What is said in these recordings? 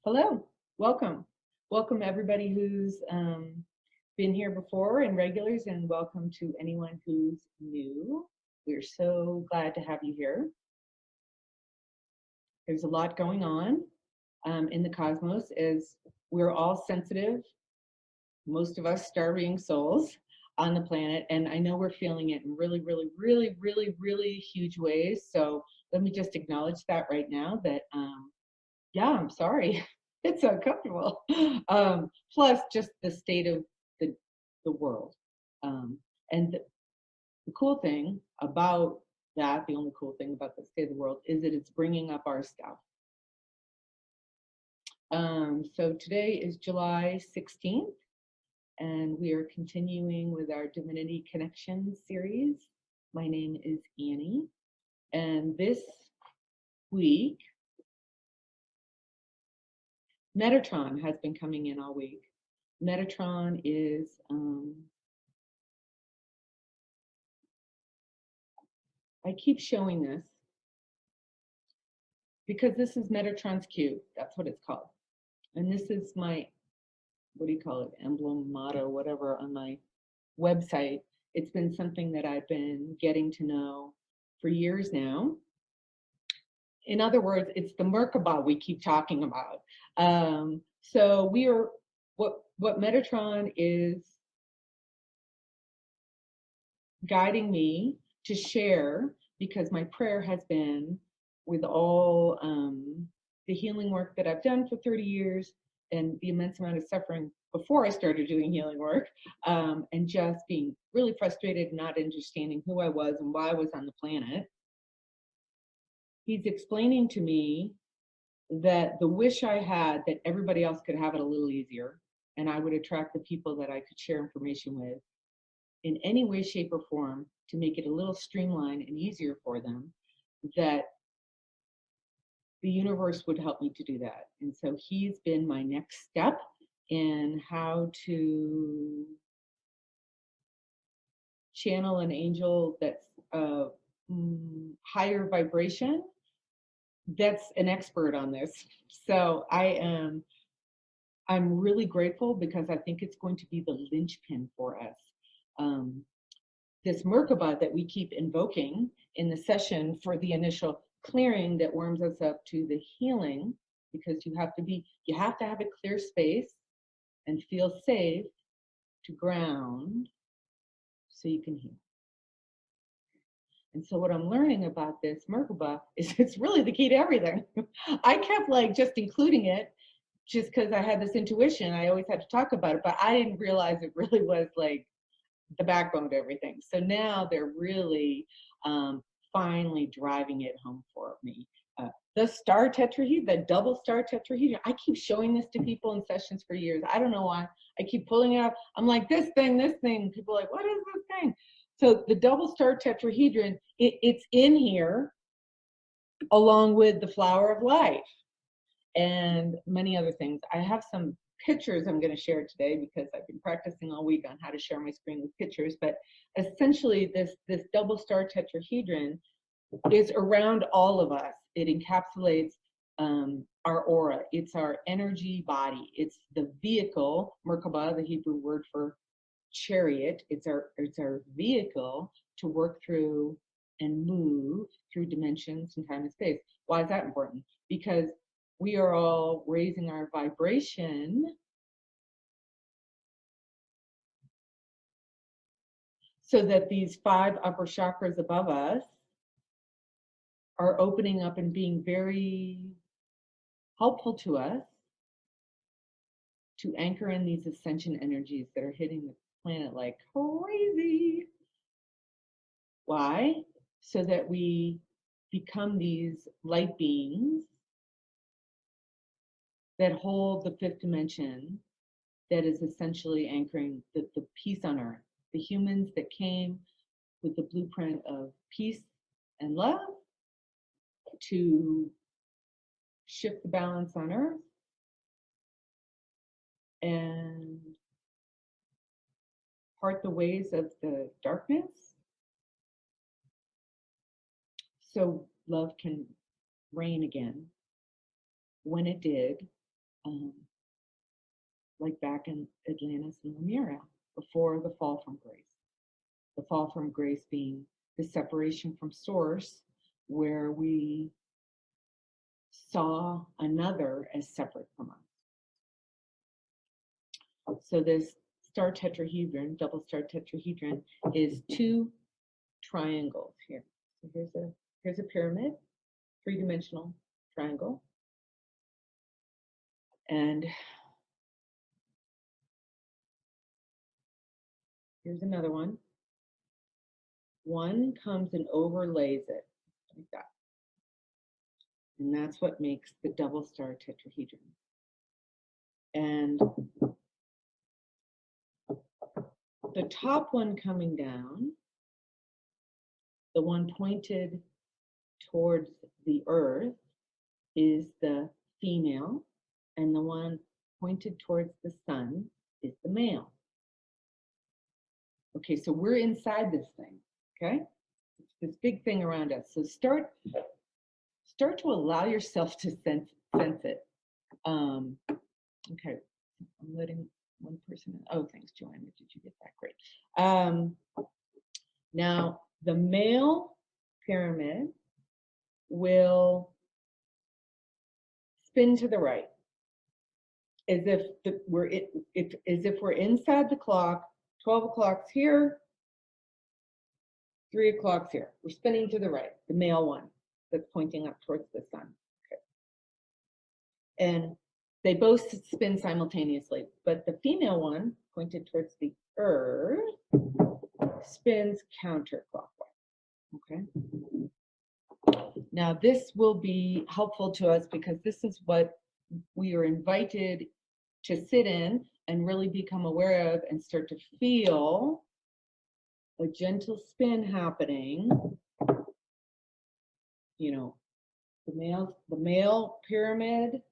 Hello, welcome. Welcome everybody who's been here before and regulars, and welcome to anyone who's new. We're so glad to have you here. There's a lot going on in the cosmos as we're all sensitive, most of us star being souls on the planet. And I know we're feeling it in really, really, really, really, really huge ways. So let me just acknowledge that right now that yeah, I'm sorry. It's uncomfortable. Plus, just the state of the the world. Um, and the cool thing about that, the only cool thing about the state of the world, is that it's bringing up our stuff. So today is July 16th, and we are continuing with our Divinity Connection series. My name is Annie, and this week Metatron has been coming in all week. Metatron is, I keep showing this because this is Metatron's cube. That's what it's called. And this is my, what do you call it, emblem, motto, whatever, on my website. It's been something that I've been getting to know for years now. In other words, it's the Merkabah we keep talking about. So we are, what Metatron is guiding me to share, because my prayer has been with all the healing work that I've done for 30 years and the immense amount of suffering before I started doing healing work, and just being really frustrated, not understanding who I was and why I was on the planet. He's explaining to me that the wish I had that everybody else could have it a little easier, and I would attract the people that I could share information with in any way, shape, or form to make it a little streamlined and easier for them, that the universe would help me to do that. And so he's been my next step in how to channel an angel that's higher vibration, that's an expert on this. So I'm really grateful, because I think it's going to be the linchpin for us. This Merkabah that we keep invoking in the session for the initial clearing that warms us up to the healing, because you have to have a clear space and feel safe to ground so you can heal. And so what I'm learning about this Merkabah is it's really the key to everything. I kept like just including it just because I had this intuition. I always had to talk about it, but I didn't realize it really was like the backbone to everything. So now they're really finally driving it home for me. The star tetrahedron, the double star tetrahedron. I keep showing this to people in sessions for years. I don't know why. I keep pulling it up. I'm like, this thing. People are like, what is this thing? So the double star tetrahedron, it's in here along with the flower of life and many other things. I have some pictures I'm going to share today because I've been practicing all week on how to share my screen with pictures. But essentially, this double star tetrahedron is around all of us. It encapsulates our aura. It's our energy body. It's the vehicle, Merkabah, the Hebrew word for chariot. It's our vehicle to work through and move through dimensions and time and space. Why is that important? Because we are all raising our vibration so that these 5 upper chakras above us are opening up and being very helpful to us to anchor in these ascension energies that are hitting the planet like crazy. Why? So that we become these light beings that hold the 5th dimension, that is essentially anchoring the peace on earth. The humans that came with the blueprint of peace and love to shift the balance on earth and part the ways of the darkness so love can reign again. When it did, like back in Atlantis and Lemuria, before the fall from grace. The fall from grace being the separation from source, where we saw another as separate from us. So this star tetrahedron, double star tetrahedron, is two triangles here. So here's a pyramid, three-dimensional triangle. And here's another one. One comes and overlays it like that. And that's what makes the double star tetrahedron. And the top one coming down, the one pointed towards the earth, is the female, and the one pointed towards the sun is the male. Okay, so we're inside this thing, okay? It's this big thing around us. So start to allow yourself to sense it. Okay, I'm letting one person in. Oh, thanks, Joanna. Did you get that? Great. Now, the male pyramid will spin to the right, as if we're inside the clock. 12 o'clock's here, 3 o'clock's here. We're spinning to the right, the male one that's pointing up towards the sun. Okay. And they both spin simultaneously, but the female one, pointed towards the earth, spins counterclockwise. Okay. Now, this will be helpful to us because this is what we are invited to sit in and really become aware of and start to feel a gentle spin happening. You know, the male pyramid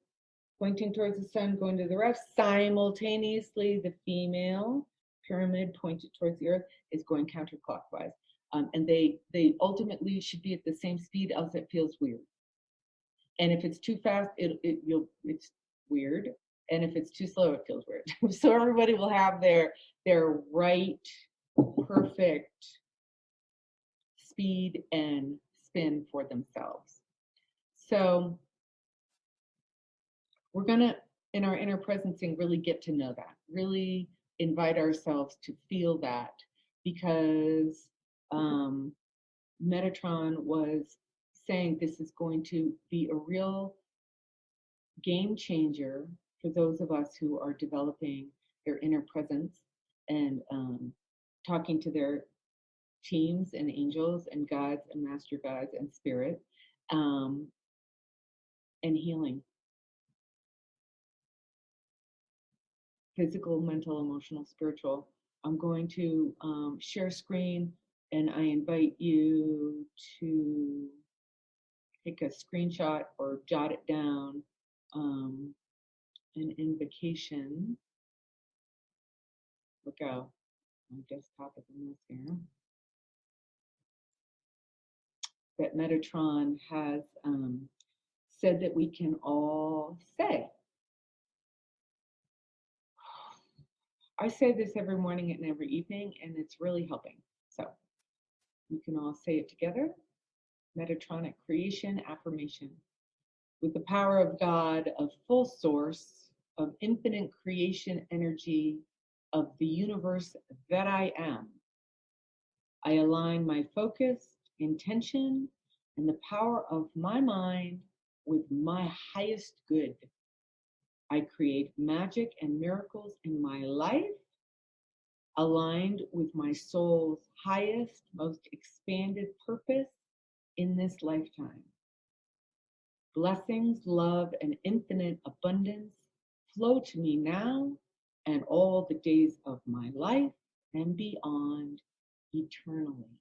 pointing towards the sun, going to the left. Simultaneously, the female pyramid pointed towards the earth is going counterclockwise. And they ultimately should be at the same speed, else it feels weird. And if it's too fast, it's weird. And if it's too slow, it feels weird. So everybody will have their right, perfect speed and spin for themselves. So we're gonna, in our inner presencing, really get to know that, really invite ourselves to feel that, because Metatron was saying this is going to be a real game changer for those of us who are developing their inner presence and talking to their teams and angels and guides and master guides and spirit, and healing. Physical, mental, emotional, spiritual. I'm going to share screen, and I invite you to take a screenshot or jot it down, an invocation. Look out, my desktop is a mess here. That Metatron has said that we can all say. I say this every morning and every evening, and it's really helping. So we can all say it together. Metatronic creation affirmation. With the power of God, of full source, of infinite creation energy, of the universe that I am, I align my focus, intention, and the power of my mind with my highest good. I create magic and miracles in my life, aligned with my soul's highest, most expanded purpose in this lifetime. Blessings, love, and infinite abundance flow to me now and all the days of my life and beyond, eternally.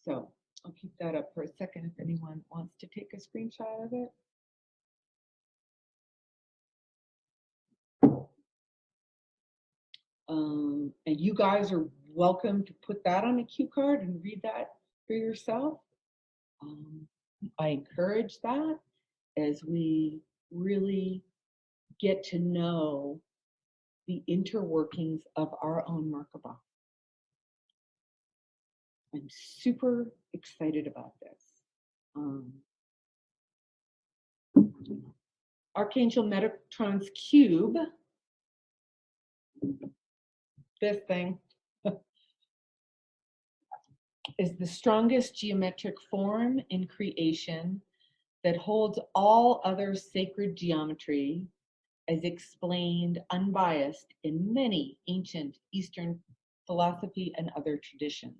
So I'll keep that up for a second if anyone wants to take a screenshot of it. And you guys are welcome to put that on a cue card and read that for yourself. I encourage that as we really get to know the interworkings of our own Merkabah. I'm super excited about this. Archangel Metatron's cube, this thing, is the strongest geometric form in creation that holds all other sacred geometry as explained unbiased in many ancient Eastern philosophy and other traditions.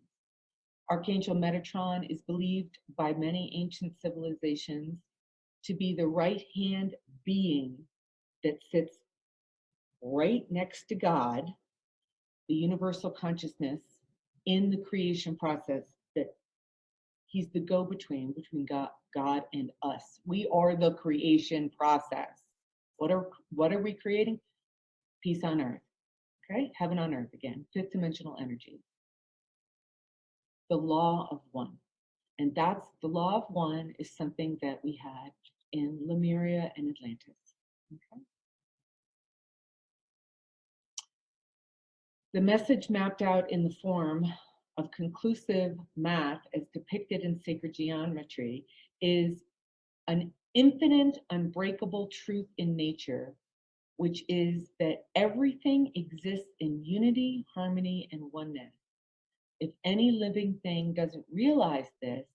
Archangel Metatron is believed by many ancient civilizations to be the right-hand being that sits right next to God, the universal consciousness, in the creation process, that he's the go-between between God and us. We are the creation process. What are we creating? Peace on earth. Okay? Heaven on earth again. Fifth dimensional energy. The law of one. And that's the law of one is something that we had in Lemuria and Atlantis. Okay? The message mapped out in the form of conclusive math as depicted in sacred geometry is an infinite, unbreakable truth in nature, which is that everything exists in unity, harmony, and oneness. If any living thing doesn't realize this,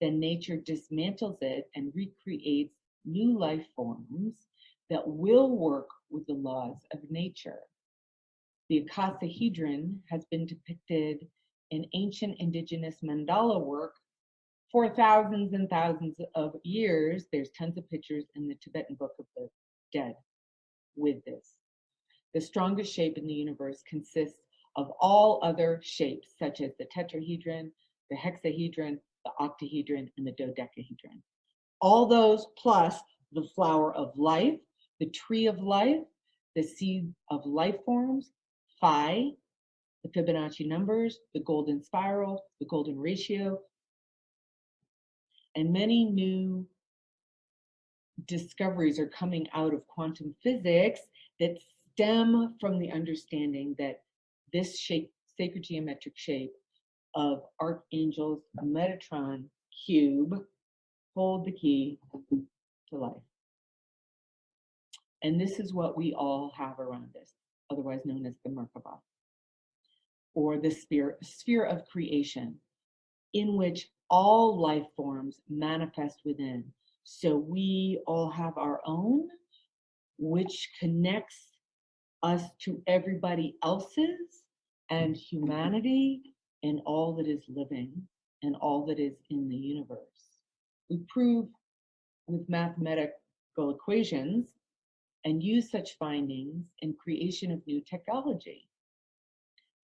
then nature dismantles it and recreates new life forms that will work with the laws of nature. The icosahedron has been depicted in ancient indigenous mandala work for thousands and thousands of years. There's tons of pictures in the Tibetan Book of the Dead with this. The strongest shape in the universe consists of all other shapes, such as the tetrahedron, the hexahedron, the octahedron, and the dodecahedron. All those plus the flower of life, the tree of life, the seed of life forms, phi, the Fibonacci numbers, the golden spiral, the golden ratio, and many new discoveries are coming out of quantum physics that stem from the understanding that this shape, sacred geometric shape of Archangel's Metatron cube, hold the key to life. And this is what we all have around us, otherwise known as the Merkabah, or the sphere of creation, in which all life forms manifest within. So we all have our own, which connects us to everybody else's and humanity and all that is living and all that is in the universe. We prove with mathematical equations and use such findings in creation of new technology.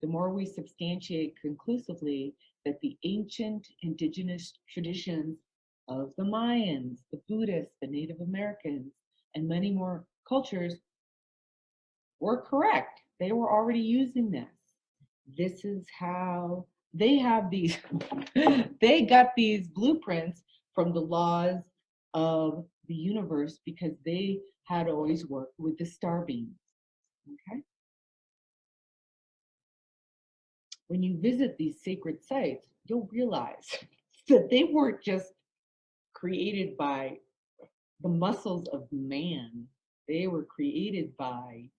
The more we substantiate conclusively that the ancient indigenous traditions of the Mayans, the Buddhists, the Native Americans, and many more cultures were correct. They were already using this. This is how they have these, they got these blueprints from the laws of the universe because they had always worked with the star beams. Okay? When you visit these sacred sites, you'll realize that they weren't just created by the muscles of man, they were created by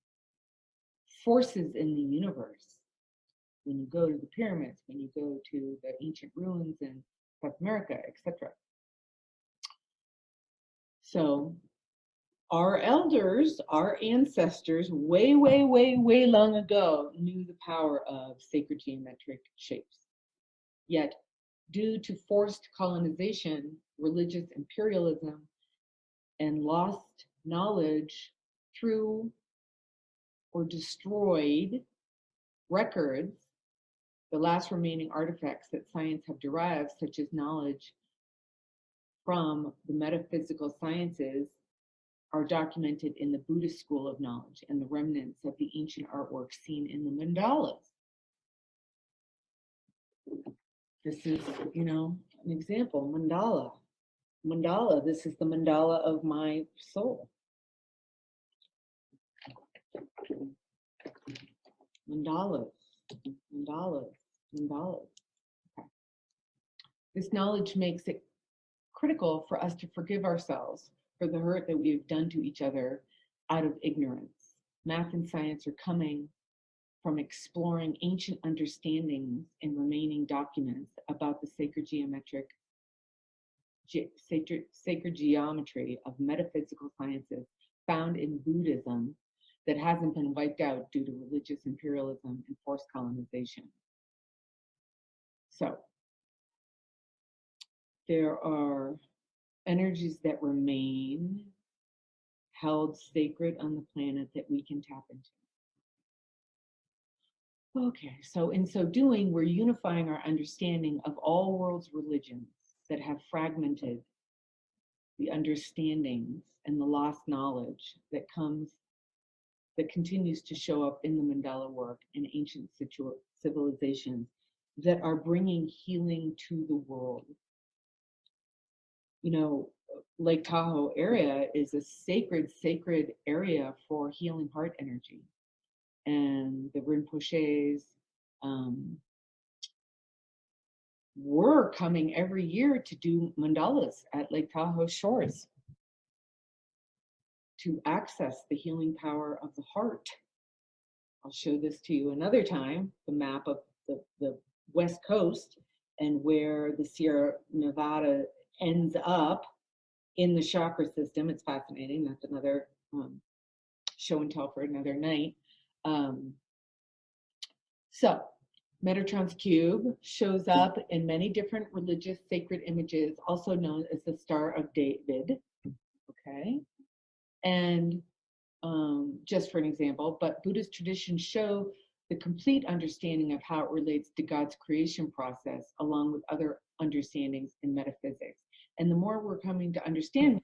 forces in the universe. When you go to the pyramids, when you go to the ancient ruins in South America, etc. So our elders, our ancestors, way, way, way, way long ago, knew the power of sacred geometric shapes. Yet, due to forced colonization, religious imperialism, and lost knowledge through or destroyed records, the last remaining artifacts that science have derived, such as knowledge from the metaphysical sciences, are documented in the Buddhist school of knowledge and the remnants of the ancient artwork seen in the mandalas. This is, an example, mandala. Mandala, this is the mandala of my soul. Mandalas, mandalas, mandalas. Okay. This knowledge makes it critical for us to forgive ourselves for the hurt that we have done to each other out of ignorance. Math and science are coming from exploring ancient understandings in remaining documents about the sacred geometry of metaphysical sciences found in Buddhism that hasn't been wiped out due to religious imperialism and forced colonization. So there are energies that remain held sacred on the planet that we can tap into. Okay, so in so doing, we're unifying our understanding of all world's religions that have fragmented the understandings and the lost knowledge that continues to show up in the mandala work in ancient civilizations that are bringing healing to the world. You know, Lake Tahoe area is a sacred area for healing heart energy. And the Rinpoches were coming every year to do mandalas at Lake Tahoe shores to access the healing power of the heart. I'll show this to you another time, the map of the West Coast and where the Sierra Nevada ends up in the chakra system. It's fascinating. That's another show and tell for another night. So Metatron's cube shows up in many different religious sacred images, also known as the Star of David. Okay. And just for an example, but Buddhist traditions show the complete understanding of how it relates to God's creation process, along with other understandings in metaphysics. And the more we're coming to understand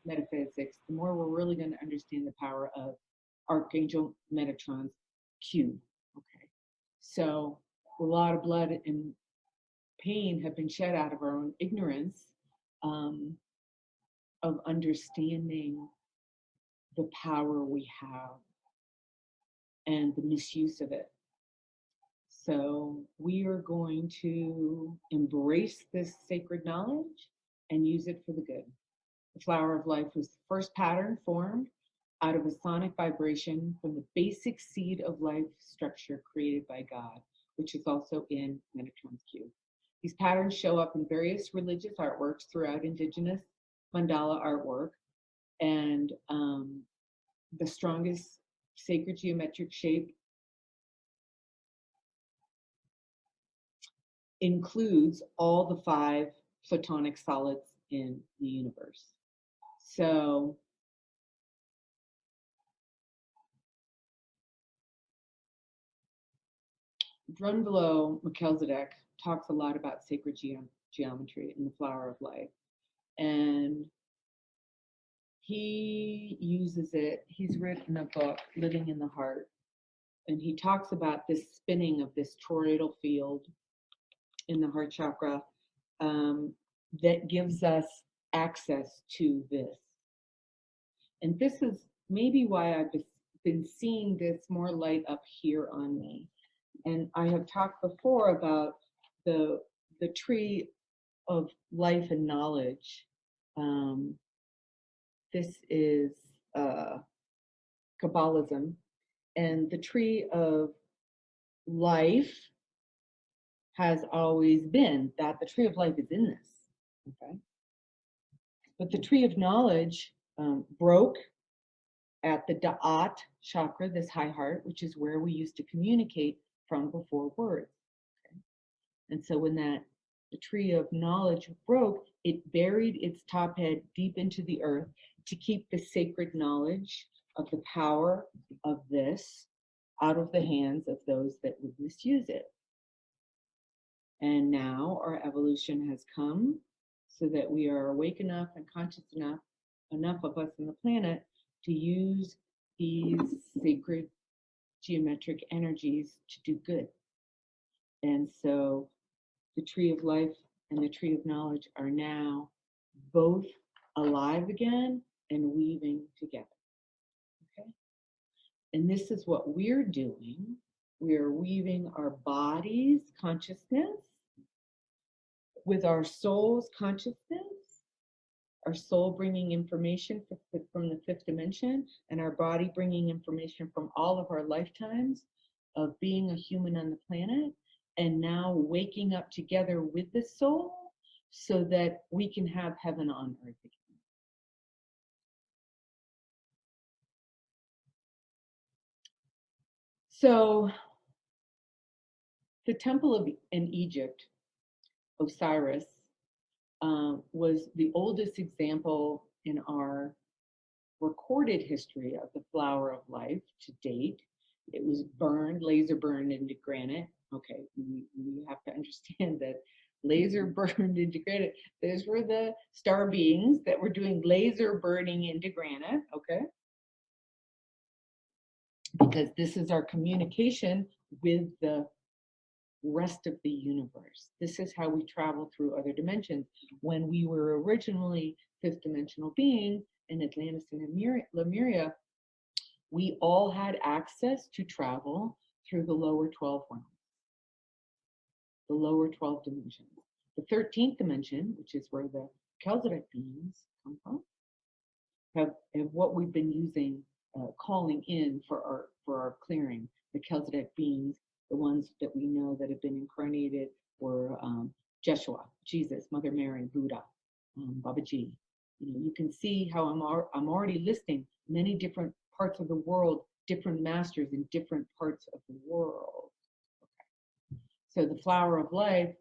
metaphysics, the more we're really going to understand the power of Archangel Metatron's cube. Okay. So a lot of blood and pain have been shed out of our own ignorance of understanding the power we have and the misuse of it. So we are going to embrace this sacred knowledge and use it for the good. The flower of life was the first pattern formed out of a sonic vibration from the basic seed of life structure created by God, which is also in Metatron's cube. These patterns show up in various religious artworks throughout indigenous mandala artwork, and the strongest sacred geometric shape includes all the 5 platonic solids in the universe. So Drunvalo Melchizedek talks a lot about sacred geometry in the flower of life, and he uses it. He's written a book, Living in the Heart, and he talks about this spinning of this toroidal field in the heart chakra that gives us access to this. And this is maybe why I've been seeing this more light up here on me. And I have talked before about the tree of life and knowledge. This is Kabbalism, and the tree of life has always been that. The tree of life is in this, okay? But the tree of knowledge broke at the Da'at chakra, this high heart, which is where we used to communicate from before words. Okay? And so when the tree of knowledge broke, it buried its top head deep into the earth to keep the sacred knowledge of the power of this out of the hands of those that would misuse it. And now our evolution has come so that we are awake enough and conscious enough of us on the planet to use these sacred geometric energies to do good. And so the tree of life and the tree of knowledge are now both alive again and weaving together. Okay. And this is what we're doing. We are weaving our body's consciousness with our soul's consciousness, our soul bringing information from the fifth dimension, and our body bringing information from all of our lifetimes of being a human on the planet, and now waking up together with the soul so that we can have heaven on earth again. So the temple in Egypt, Osiris, was the oldest example in our recorded history of the flower of life to date. It was burned, laser burned into granite. Okay, we have to understand that laser burned into granite. Those were the star beings that were doing laser burning into granite, okay? Because this is our communication with the rest of the universe. This is how we travel through other dimensions. When we were originally fifth dimensional beings in Atlantis and Lemuria, we all had access to travel through the lower 12 realms, the lower 12 dimensions. The 13th dimension, which is where the Melchizedek beings come from, have what we've been using, calling in for our clearing. The Melchizedek beings, the ones that we know that have been incarnated, were Jeshua, Jesus, Mother Mary, Buddha, Babaji. You can see how I'm already listing many different parts of the world, different masters in different parts of the world. Okay. So the flower of life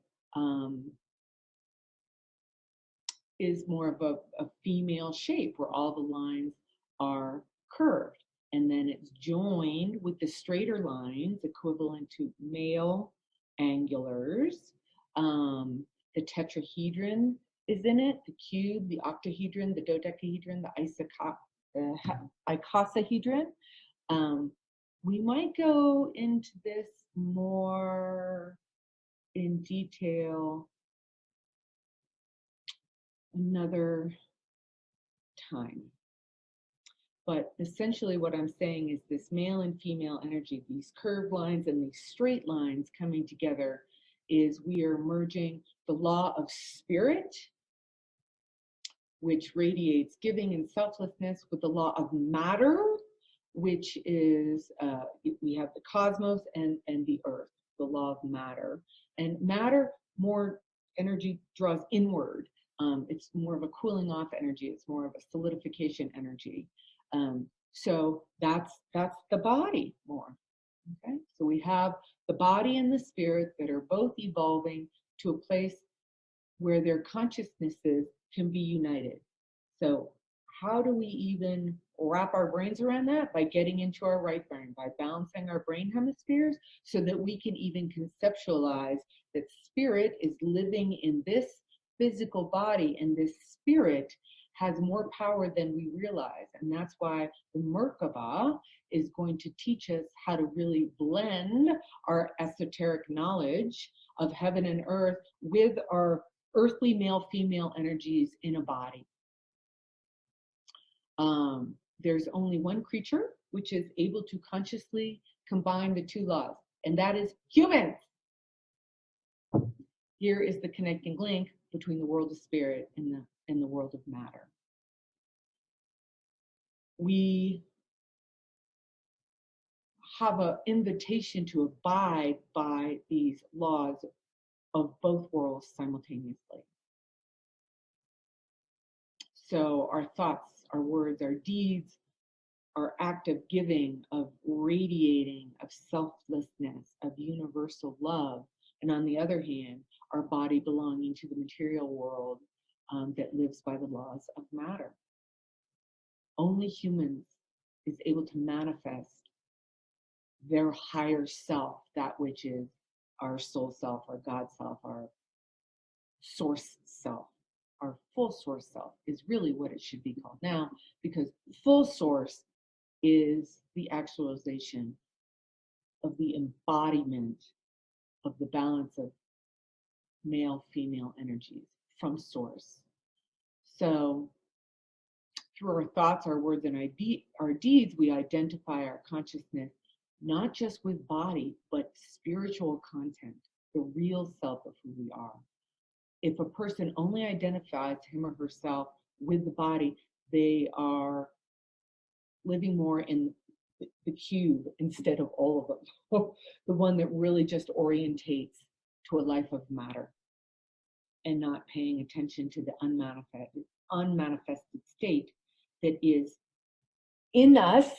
is more of a female shape where all the lines are curved. And then it's joined with the straighter lines equivalent to male angulars. The tetrahedron is in it, the cube, the octahedron, the dodecahedron, the icosahedron. We might go into this more in detail another time. But essentially what I'm saying is this male and female energy, these curved lines and these straight lines coming together, is we are merging the law of spirit, which radiates giving and selflessness, with the law of matter, which is, we have the cosmos and the earth, the law of matter. And matter, more energy draws inward. It's more of a cooling off energy. It's more of a solidification energy. So that's the body more. Okay, so we have the body and the spirit that are both evolving to a place where their consciousnesses can be united. So how do we even wrap our brains around that? By getting into our right brain, by balancing our brain hemispheres so that we can even conceptualize that spirit is living in this physical body, and this spirit has more power than we realize. And that's why the Merkabah is going to teach us how to really blend our esoteric knowledge of heaven and earth with our earthly male female energies in a body. There's only one creature which is able to consciously combine the two laws, and that is humans. Here is the connecting link between the world of spirit and the world of matter. We have an invitation to abide by these laws of both worlds simultaneously. So our thoughts, our words, our deeds, our act of giving, of radiating, of selflessness, of universal love, and on the other hand, our body belonging to the material world that lives by the laws of matter. Only humans is able to manifest their higher self, that which is our soul self, our God self, our source self. Our full source self is really what it should be called now, because full source is the actualization of the embodiment of the balance of male female energies from source. So Through our thoughts, our words, and our deeds, we identify our consciousness not just with body, but spiritual content, the real self of who we are. If a person only identifies him or herself with the body, they are living more in the cube instead of all of them. The one that really just orientates to a life of matter and not paying attention to the unmanifested state that is in us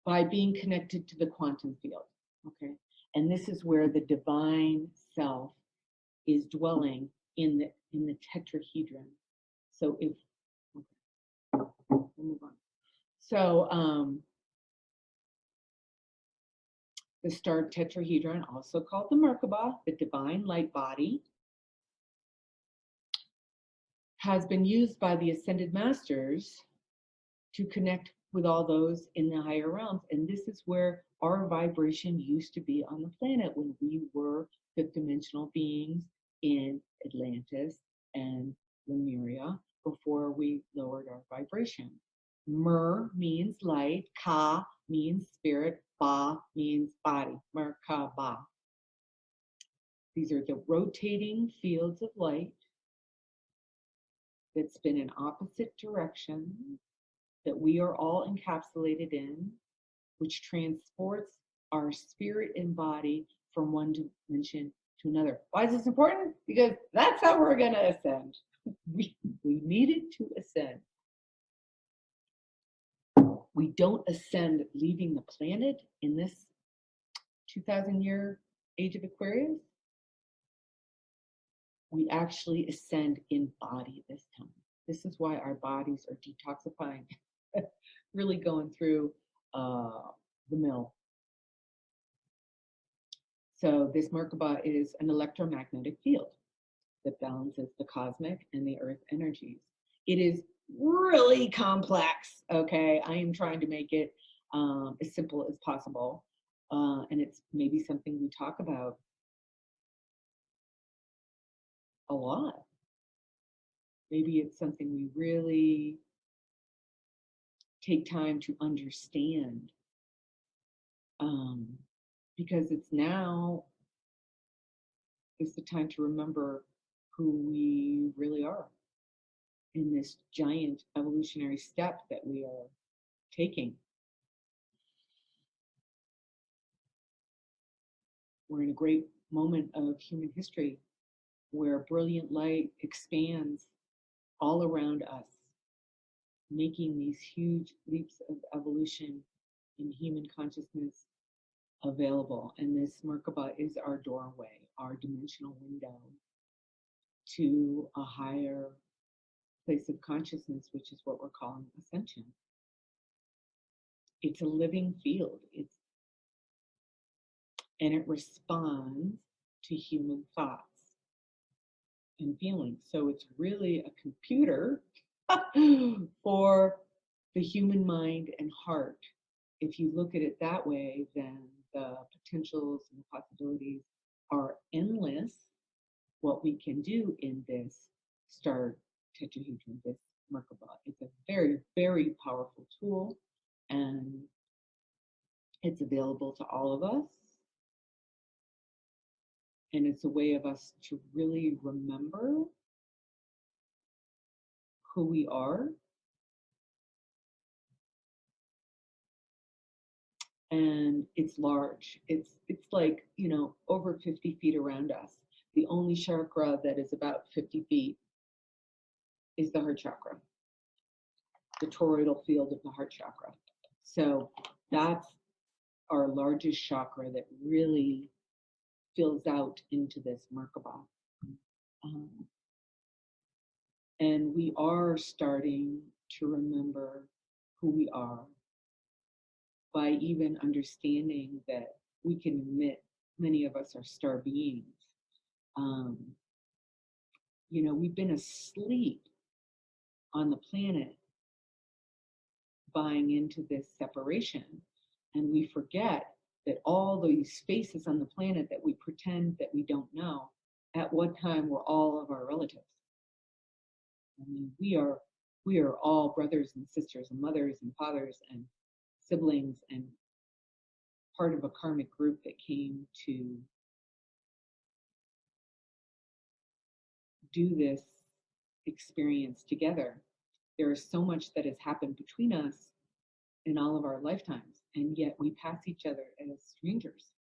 by being connected to the quantum field. Okay. And this is where the divine self is dwelling in the tetrahedron. So if okay, we'll move on. So the star tetrahedron, also called the Merkabah, the divine light body, has been used by the ascended masters to connect with all those in the higher realms. And this is where our vibration used to be on the planet when we were fifth dimensional beings in Atlantis and Lemuria before we lowered our vibration. Mer means light, Ka means spirit, Ba means body, Merkabah. These are the rotating fields of light that spin in opposite directions that we are all encapsulated in, which transports our spirit and body from one dimension to another. Why is this important? Because that's how we're going to ascend. We needed to ascend. We don't ascend leaving the planet in this 2,000-year age of Aquarius. We actually ascend in body this time. This is why our bodies are detoxifying, really going through the mill. So this Merkabah is an electromagnetic field that balances the cosmic and the earth energies. It is really complex, okay? I am trying to make it as simple as possible. And it's maybe something we talk about a lot. Maybe it's something we really take time to understand, because it's the time to remember who we really are in this giant evolutionary step that we are taking. We're in a great moment of human history where brilliant light expands all around us, making these huge leaps of evolution in human consciousness available. And this Merkabah is our doorway, our dimensional window to a higher place of consciousness, which is what we're calling ascension. It's a living field. And it responds to human thoughts and feelings. So it's really a computer for the human mind and heart. If you look at it that way, then the potentials and the possibilities are endless. What we can do in this star tetrahedron, this Merkabah, it's a very, very powerful tool, and it's available to all of us. And it's a way of us to really remember who we are. And it's large. It's like, over 50 feet around us. The only chakra that is about 50 feet is the heart chakra, the toroidal field of the heart chakra. So that's our largest chakra that really fills out into this Merkabah. And we are starting to remember who we are by even understanding that we can admit many of us are star beings. We've been asleep on the planet buying into this separation, and we forget that all these faces on the planet that we pretend that we don't know, at what time were all of our relatives. I mean, we are all brothers and sisters and mothers and fathers and siblings and part of a karmic group that came to do this experience together. There is so much that has happened between us in all of our lifetimes, and yet we pass each other as strangers.